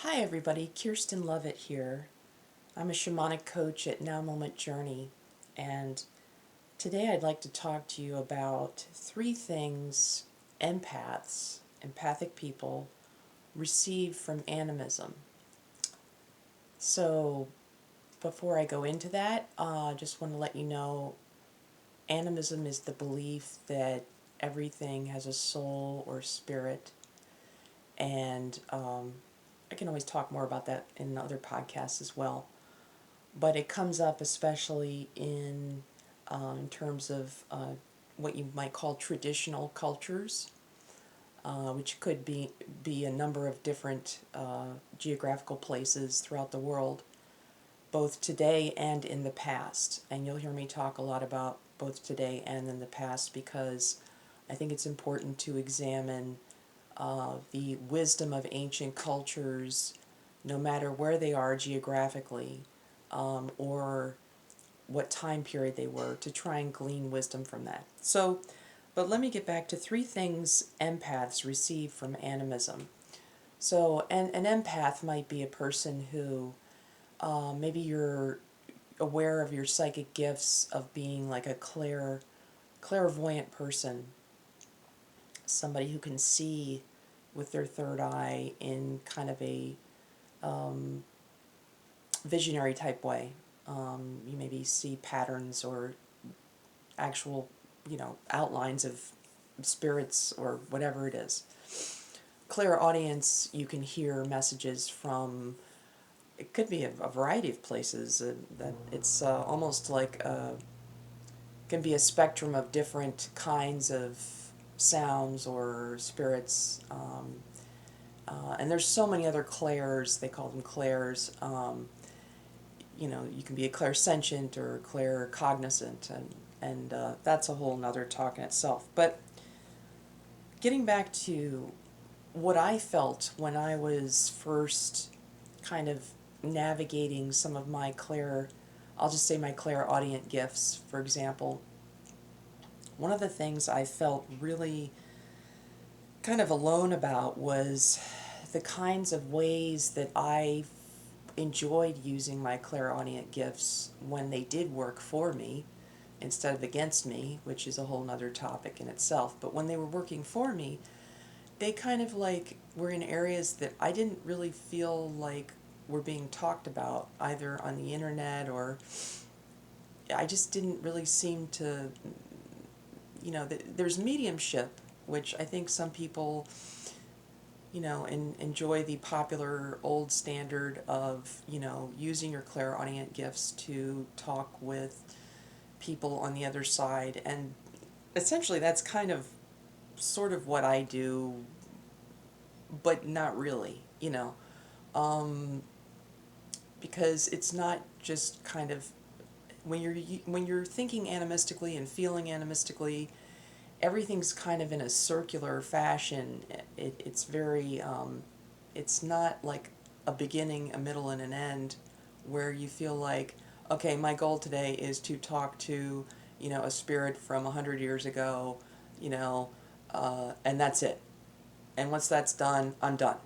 Hi everybody, Kirsten Lovett here. I'm a shamanic coach at Now Moment Journey, and today I'd like to talk to you about three things empaths, empathic people, receive from animism. So before I go into that, I just want to let you know animism is the belief that everything has a soul or spirit, and I can always talk more about that in other podcasts as well. But it comes up especially in terms of what you might call traditional cultures, which could be a number of different geographical places throughout the world, both today and in the past. And you'll hear me talk a lot about both today and in the past because I think it's important to examine the wisdom of ancient cultures, no matter where they are geographically, or what time period they were, to try and glean wisdom from that. So, but let me get back to three things empaths receive from animism. So, an empath might be a person who maybe you're aware of your psychic gifts of being like a clairvoyant person, somebody who can see with their third eye in kind of a visionary type way. You maybe see patterns or actual, outlines of spirits or whatever it is. Clairaudience, you can hear messages from, it could be a variety of places. That it's almost like can be a spectrum of different kinds of sounds or spirits. And there's so many other clairs, they call them clairs. You can be a clairsentient or claircognizant, and that's a whole nother talk in itself. But getting back to what I felt when I was first kind of navigating some of my I'll just say my clairaudient gifts, for example, one of the things I felt really kind of alone about was the kinds of ways that I enjoyed using my clairaudient gifts when they did work for me instead of against me, which is a whole nother topic in itself. But when they were working for me, they kind of like were in areas that I didn't really feel like were being talked about either on the internet, or I just didn't really seem to, there's mediumship, which I think some people enjoy the popular old standard of, using your clairaudient gifts to talk with people on the other side. And essentially that's kind of sort of what I do, but not really, because it's not just kind of, when you're thinking animistically and feeling animistically, everything's kind of in a circular fashion. It's very, it's not like a beginning, a middle, and an end where you feel like, okay, my goal today is to talk to, a spirit from 100 years ago, and that's it. And once that's done, I'm done.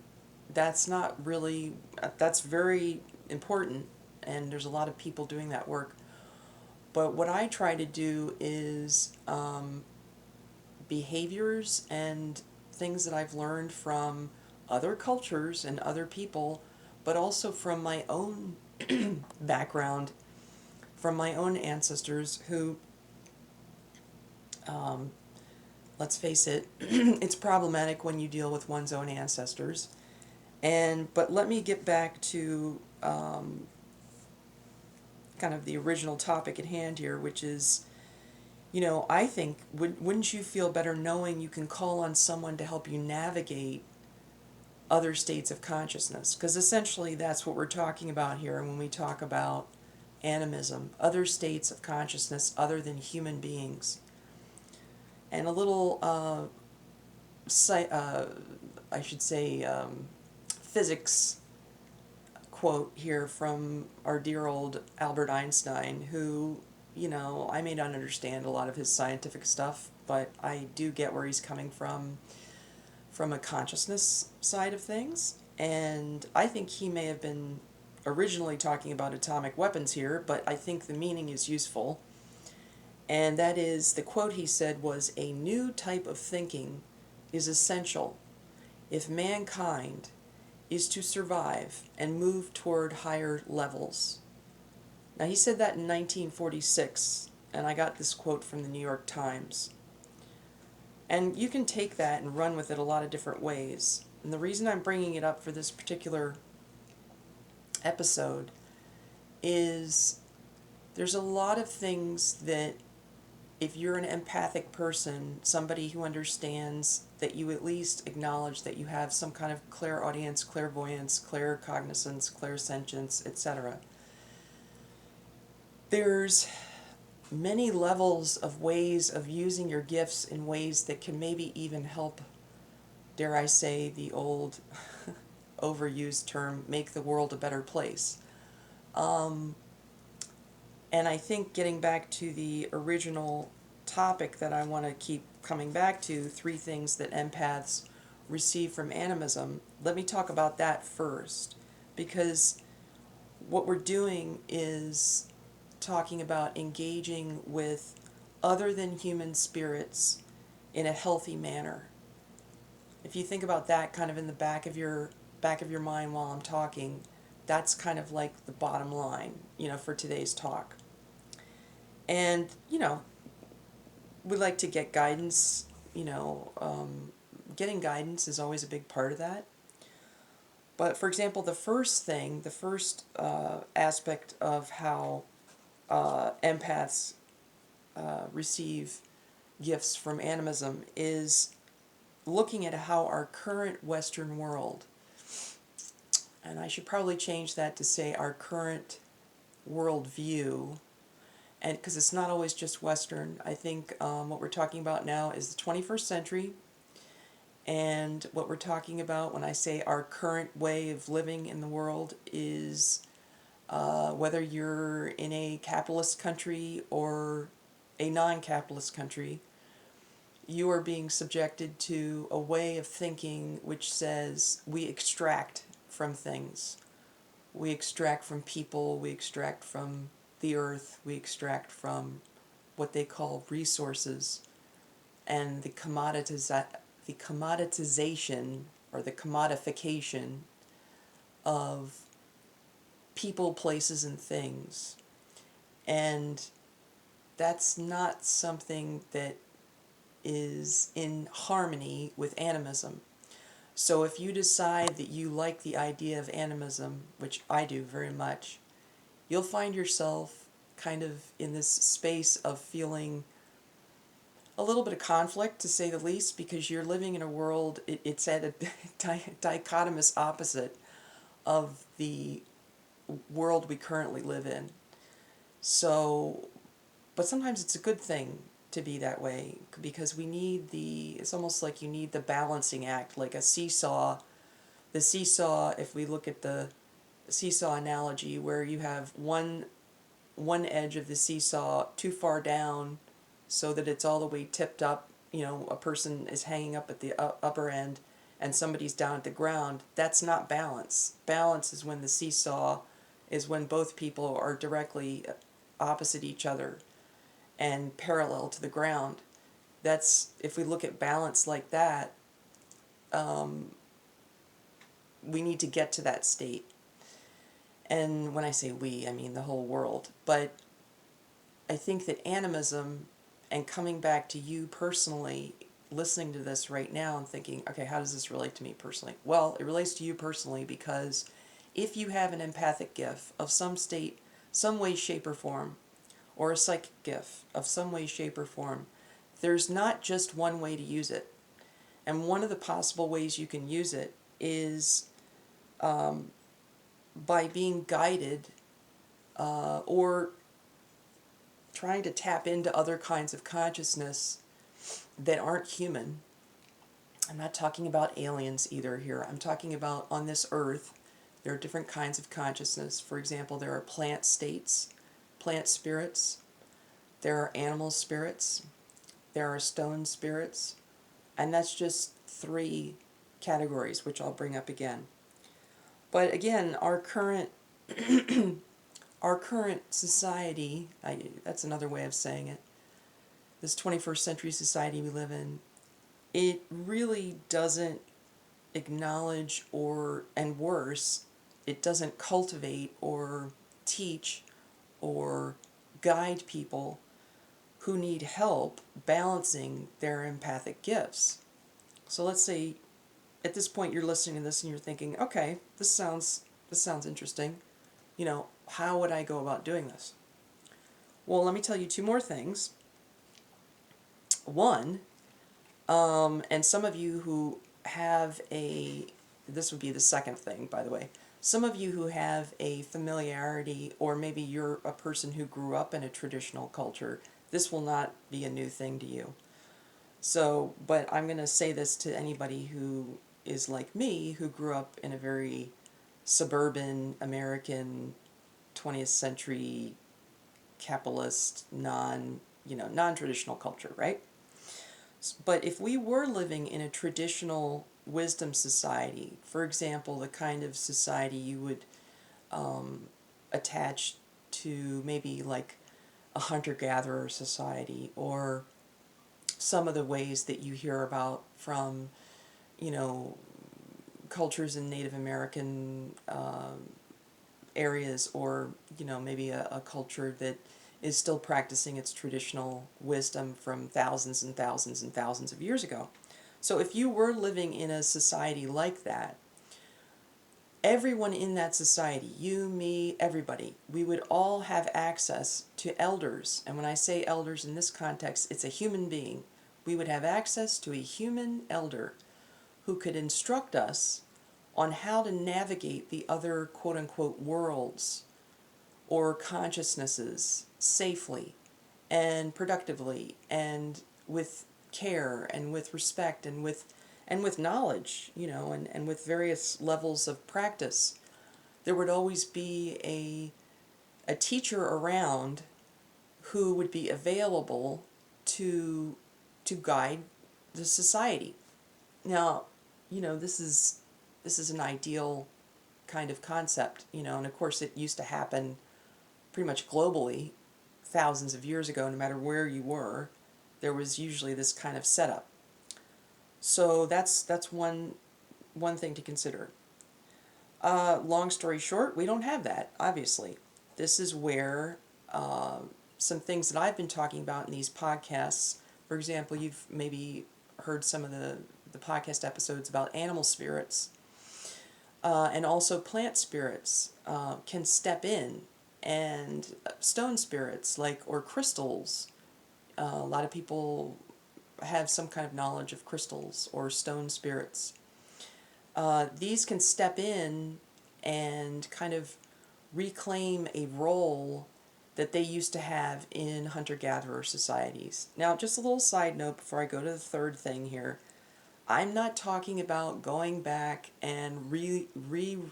That's not really, that's very important, and there's a lot of people doing that work. But what I try to do is behaviors and things that I've learned from other cultures and other people, but also from my own background, from my own ancestors who, um, let's face it, it's problematic when you deal with one's own ancestors. But let me get back to kind of the original topic at hand here, which is, I think, wouldn't you feel better knowing you can call on someone to help you navigate other states of consciousness? Because essentially that's what we're talking about here when we talk about animism, other states of consciousness other than human beings. And a little, I should say, physics quote here from our dear old Albert Einstein, who, I may not understand a lot of his scientific stuff, but I do get where he's coming from a consciousness side of things. And I think he may have been originally talking about atomic weapons here, but I think the meaning is useful. And that is, the quote he said was, "A new type of thinking is essential if mankind is to survive and move toward higher levels." Now, he said that in 1946, and I got this quote from the New York Times. And you can take that and run with it a lot of different ways. And the reason I'm bringing it up for this particular episode is there's a lot of things that, if you're an empathic person, somebody who understands, that you at least acknowledge that you have some kind of clairaudience, clairvoyance, claircognizance, clairsentience, etc. There's many levels of ways of using your gifts in ways that can maybe even help, dare I say, the old overused term, make the world a better place. And I think, getting back to the original topic that I want to keep coming back to, 3 things that empaths receive from animism, let me talk about that first. Because what we're doing is talking about engaging with other than human spirits in a healthy manner. If you think about that kind of in the back of your mind while I'm talking, that's kind of like the bottom line, for today's talk. And, we like to get guidance, getting guidance is always a big part of that. But for example, the first aspect of how empaths receive gifts from animism is looking at how our current Western world, and I should probably change that to say our current worldview, and because it's not always just Western. I think what we're talking about now is the 21st century, and what we're talking about when I say our current way of living in the world is whether you're in a capitalist country or a non-capitalist country, you are being subjected to a way of thinking which says we extract from things. We extract from people, we extract from the earth, we extract from what they call resources, and the commoditization or the commodification of people, places, and things. And that's not something that is in harmony with animism. So if you decide that you like the idea of animism, which I do very much, you'll find yourself kind of in this space of feeling a little bit of conflict, to say the least, because you're living in a world, it's at a dichotomous opposite of the world we currently live in. So, but sometimes it's a good thing to be that way, because we need it's almost like you need the balancing act, like a seesaw. The seesaw, if we look at the seesaw analogy, where you have one edge of the seesaw too far down so that it's all the way tipped up, a person is hanging up at the upper end and somebody's down at the ground, that's not balance. Balance is when the seesaw is when both people are directly opposite each other and parallel to the ground. That's, if we look at balance like that, we need to get to that state. And when I say we, I mean the whole world. But I think that animism, and coming back to you personally, listening to this right now and thinking, okay, how does this relate to me personally? Well, it relates to you personally because if you have an empathic gift of some state, some way, shape, or form, or a psychic gift of some way, shape, or form, there's not just one way to use it. And one of the possible ways you can use it is by being guided or trying to tap into other kinds of consciousness that aren't human. I'm not talking about aliens either here. I'm talking about on this earth, there are different kinds of consciousness. For example, there are plant states, plant spirits. There are animal spirits. There are stone spirits. And that's just 3 categories, which I'll bring up again. But again, our current society, that's another way of saying it, this 21st century society we live in, it really doesn't acknowledge and worse, it doesn't cultivate or teach or guide people who need help balancing their empathic gifts. So let's say at this point you're listening to this and you're thinking, okay, this sounds interesting. How would I go about doing this? Well, let me tell you two more things. One, and some of you who have this would be the second thing, by the way. Some of you who have a familiarity, or maybe you're a person who grew up in a traditional culture, this will not be a new thing to you. So, but I'm going to say this to anybody who is like me, who grew up in a very suburban American 20th century capitalist non-traditional culture, right? But if we were living in a traditional wisdom society, for example, the kind of society you would attach to maybe like a hunter-gatherer society, or some of the ways that you hear about from, you know, cultures in Native American areas, or, maybe a culture that is still practicing its traditional wisdom from thousands and thousands and thousands of years ago. So if you were living in a society like that, everyone in that society, you, me, everybody, we would all have access to elders. And when I say elders in this context, it's a human being. We would have access to a human elder who could instruct us on how to navigate the other quote-unquote worlds or consciousnesses safely and productively and with care and with respect and with knowledge, and with various levels of practice. There would always be a teacher around who would be available to guide the society. Now, this is an ideal kind of concept, and of course it used to happen pretty much globally thousands of years ago. No matter where you were, there was usually this kind of setup. So that's one thing to consider. Long story short, we don't have that, obviously. This is where some things that I've been talking about in these podcasts, for example, you've maybe heard some of the podcast episodes about animal spirits, and also plant spirits can step in, and stone spirits, or crystals. A lot of people have some kind of knowledge of crystals or stone spirits. These can step in and kind of reclaim a role that they used to have in hunter-gatherer societies. Now, just a little side note before I go to the third thing here. I'm not talking about going back and recreating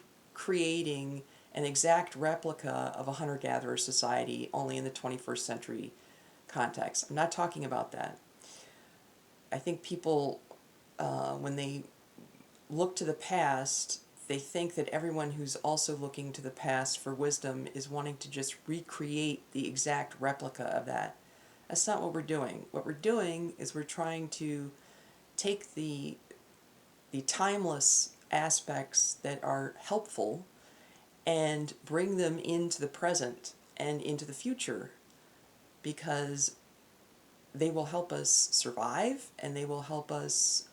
an exact replica of a hunter-gatherer society only in the 21st century context. I'm not talking about that. I think people, when they look to the past, they think that everyone who's also looking to the past for wisdom is wanting to just recreate the exact replica of that. That's not what we're doing. What we're doing is we're trying to take the timeless aspects that are helpful and bring them into the present and into the future, because they will help us survive, and they will help us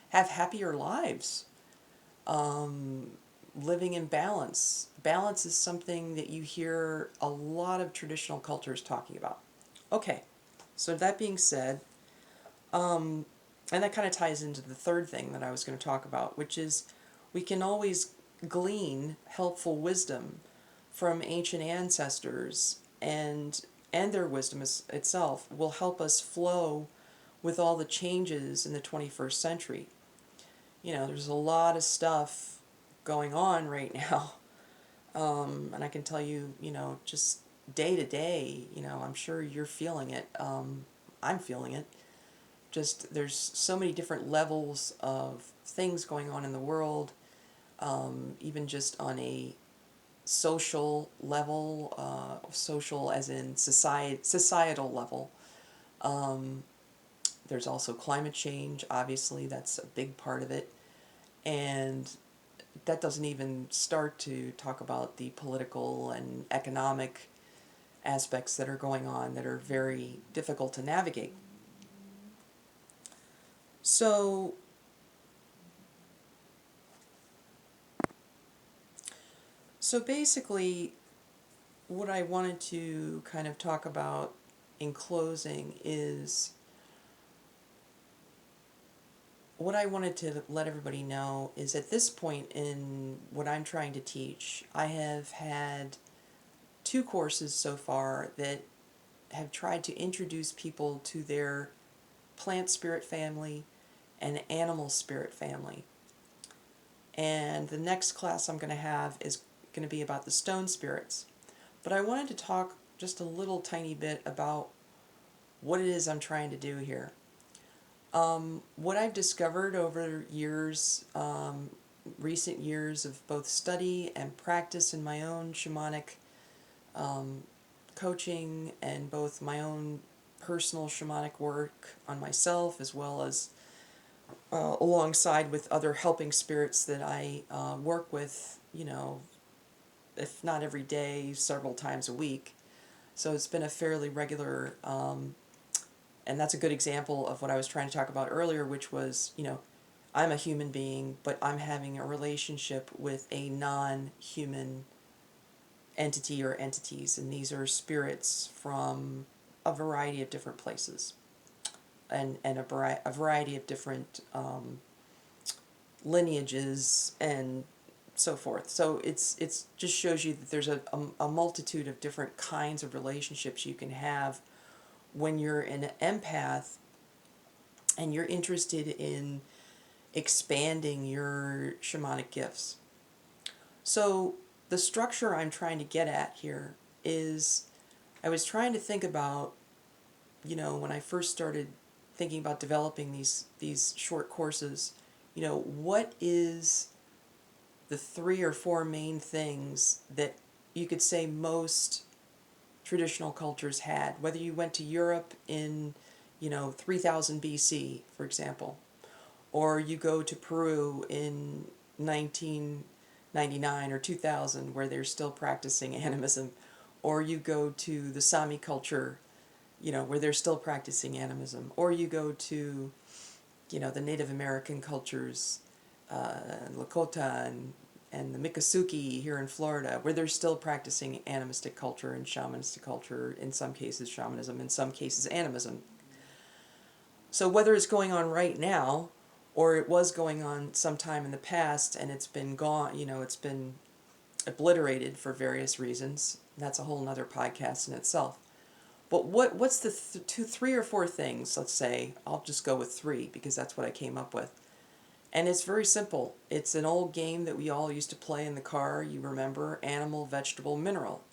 have happier lives, living in balance. Balance is something that you hear a lot of traditional cultures talking about. Okay, so that being said, and that kind of ties into the third thing that I was going to talk about, which is we can always glean helpful wisdom from ancient ancestors, and their wisdom itself will help us flow with all the changes in the 21st century. There's a lot of stuff going on right now, and I can tell you, just day to day, I'm sure you're feeling it. I'm feeling it. Just there's so many different levels of things going on in the world. even just on a social level, social as in societal level. There's also climate change, obviously, that's a big part of it. And that doesn't even start to talk about the political and economic aspects that are going on that are very difficult to navigate. So, basically, what I wanted to kind of talk about in closing is what I wanted to let everybody know is at this point in what I'm trying to teach, I have had 2 courses so far that have tried to introduce people to their plant spirit family and animal spirit family. And the next class I'm going to have is going to be about the stone spirits. But I wanted to talk just a little tiny bit about what it is I'm trying to do here. What I've discovered over years, recent years of both study and practice in my own shamanic coaching and both my own personal shamanic work on myself as well as alongside with other helping spirits that I work with, if not every day, several times a week. So it's been a fairly regular, and that's a good example of what I was trying to talk about earlier, which was, I'm a human being, but I'm having a relationship with a non-human entity or entities, and these are spirits from a variety of different places and a variety of different lineages and so forth. So it's just shows you that there's a multitude of different kinds of relationships you can have when you're an empath and you're interested in expanding your shamanic gifts. So the structure I'm trying to get at here is I was trying to think about, when I first started thinking about developing these short courses, what is the 3 or 4 main things that you could say most traditional cultures had, whether you went to Europe in, 3000 BC, for example, or you go to Peru in 1999 or 2000 where they're still practicing animism, or you go to the Sami culture, where they're still practicing animism, or you go to, the Native American cultures, Lakota and the Miccosukee here in Florida, where they're still practicing animistic culture and shamanistic culture, in some cases shamanism, in some cases animism. So whether it's going on right now, or it was going on sometime in the past and it's been gone, it's been obliterated for various reasons, that's a whole nother podcast in itself. But what's the 3 or 4 things, let's say, I'll just go with 3 because that's what I came up with. And it's very simple. It's an old game that we all used to play in the car, you remember, animal, vegetable, mineral.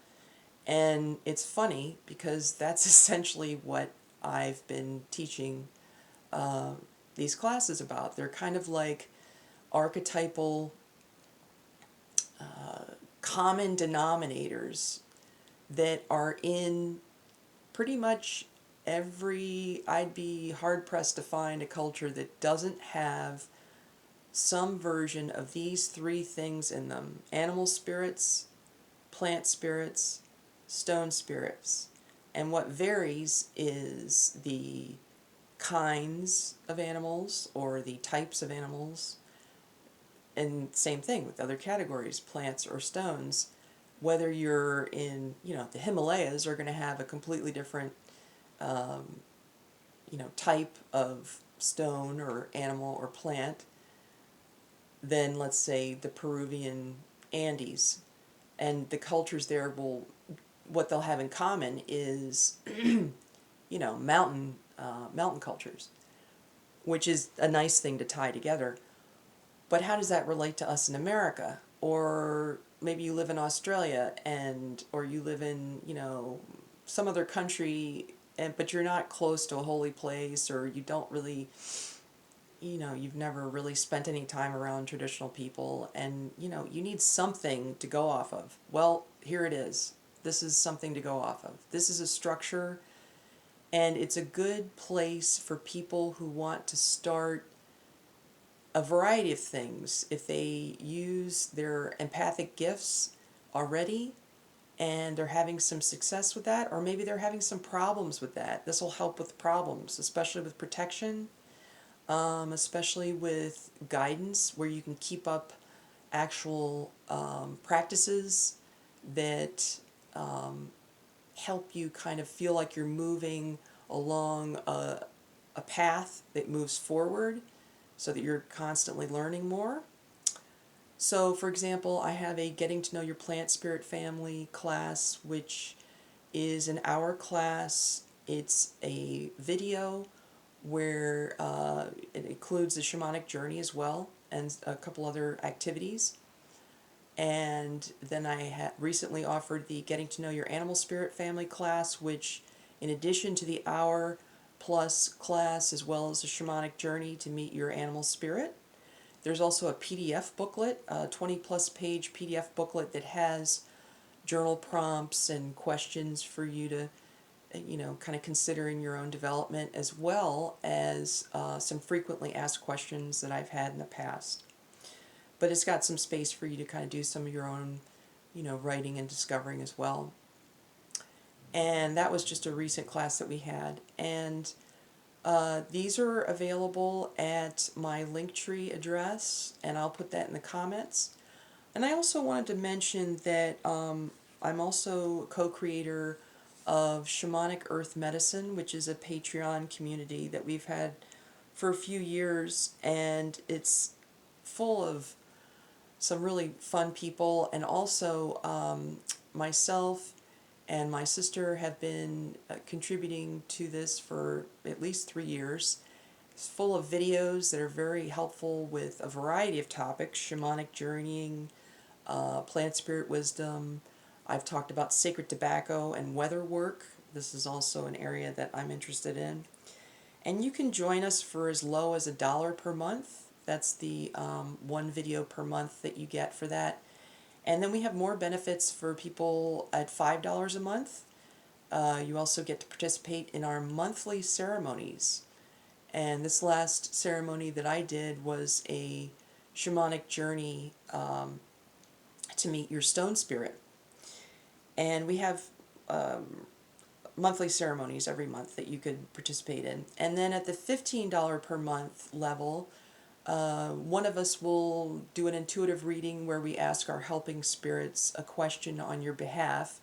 And it's funny because that's essentially what I've been teaching these classes about. They're kind of like archetypal common denominators that are in pretty much I'd be hard pressed to find a culture that doesn't have some version of these 3 things in them: animal spirits, plant spirits, stone spirits. And what varies is the kinds of animals or the types of animals, and same thing with other categories, plants or stones. Whether you're in, the Himalayas are going to have a completely different, type of stone or animal or plant than, let's say, the Peruvian Andes. And the cultures there what they'll have in common is, mountain cultures, which is a nice thing to tie together. But how does that relate to us in America? Or maybe you live in Australia or you live in, some other country, but you're not close to a holy place, or you don't really you've never really spent any time around traditional people, and you need something to go off of. Well, here it is. This is something to go off of. This is a structure, and it's a good place for people who want to start a variety of things. If they use their empathic gifts already and they're having some success with that, or maybe they're having some problems with that, this will help with problems, especially with protection, especially with guidance, where you can keep up actual practices that help you kind of feel like you're moving along a path that moves forward, so that you're constantly learning more. So, for example, I have a Getting to Know Your Plant Spirit Family class, which is an hour class. It's a video where it includes the shamanic journey as well, and a couple other activities. And then I recently offered the Getting to Know Your Animal Spirit Family class, which, in addition to the hour plus class, as well as the shamanic journey to meet your animal spirit, there's also a PDF booklet, a 20 plus page PDF booklet that has journal prompts and questions for you to, kind of consider in your own development, as well as some frequently asked questions that I've had in the past. But it's got some space for you to kind of do some of your own, writing and discovering as well. And that was just a recent class that we had. And these are available at my Linktree address, and I'll put that in the comments. And I also wanted to mention that I'm also co-creator of Shamanic Earth Medicine, which is a Patreon community that we've had for a few years, and it's full of some really fun people, and also myself and my sister have been contributing to this for at least 3 years. It's full of videos that are very helpful with a variety of topics: shamanic journeying, plant spirit wisdom. I've talked about sacred tobacco and weather work. This is also an area that I'm interested in. And you can join us for as low as $1 per month. That's the one video per month that you get for that. And then we have more benefits for people at $5 a month. You also get to participate in our monthly ceremonies. And this last ceremony that I did was a shamanic journey to meet your stone spirit. And we have monthly ceremonies every month that you could participate in. And then at the $15 per month level, one of us will do an intuitive reading where we ask our helping spirits a question on your behalf.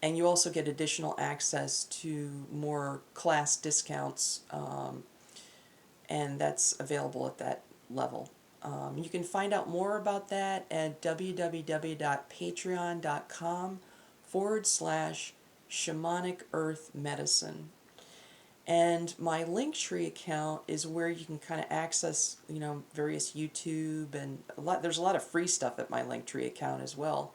And you also get additional access to more class discounts, and that's available at that level. You can find out more about that at www.patreon.com/shamanic earth medicine. And my Linktree account is where you can kind of access, various YouTube, and there's a lot of free stuff at my Linktree account as well.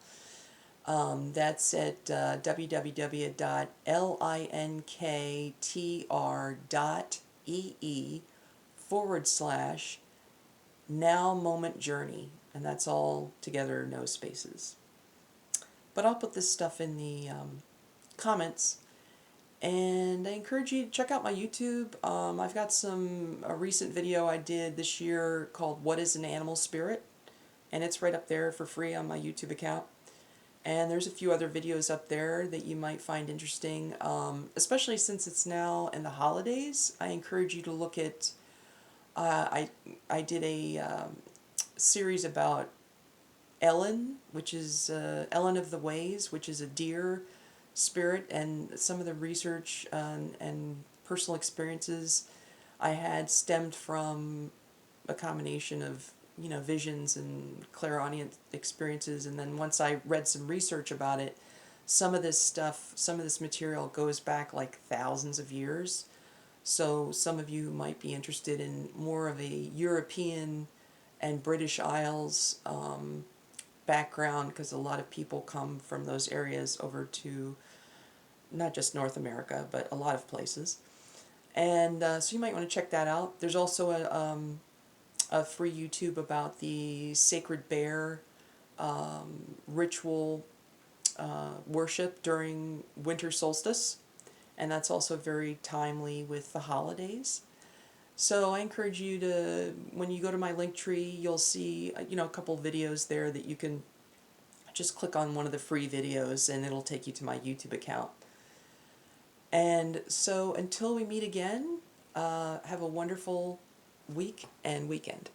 That's at www.linktr.ee/now moment journey. And that's all together, no spaces. But I'll put this stuff in the comments. And I encourage you to check out my YouTube. I've got a recent video I did this year called What is an Animal Spirit? And it's right up there for free on my YouTube account. And there's a few other videos up there that you might find interesting, especially since it's now in the holidays. I encourage you to look at, I did a series about Ellen, which is Ellen of the Ways, which is a deer spirit, and some of the research and personal experiences I had stemmed from a combination of visions and clairaudient experiences. And then once I read some research about it, some of this material goes back like thousands of years. So some of you might be interested in more of a European and British Isles background, because a lot of people come from those areas over to not just North America, but a lot of places. And so you might want to check that out. There's also a free YouTube about the Sacred Bear ritual worship during winter solstice, and that's also very timely with the holidays. So I encourage you to, when you go to my link tree, you'll see a couple videos there that you can just click on one of the free videos and it'll take you to my YouTube account. And so until we meet again, have a wonderful week and weekend.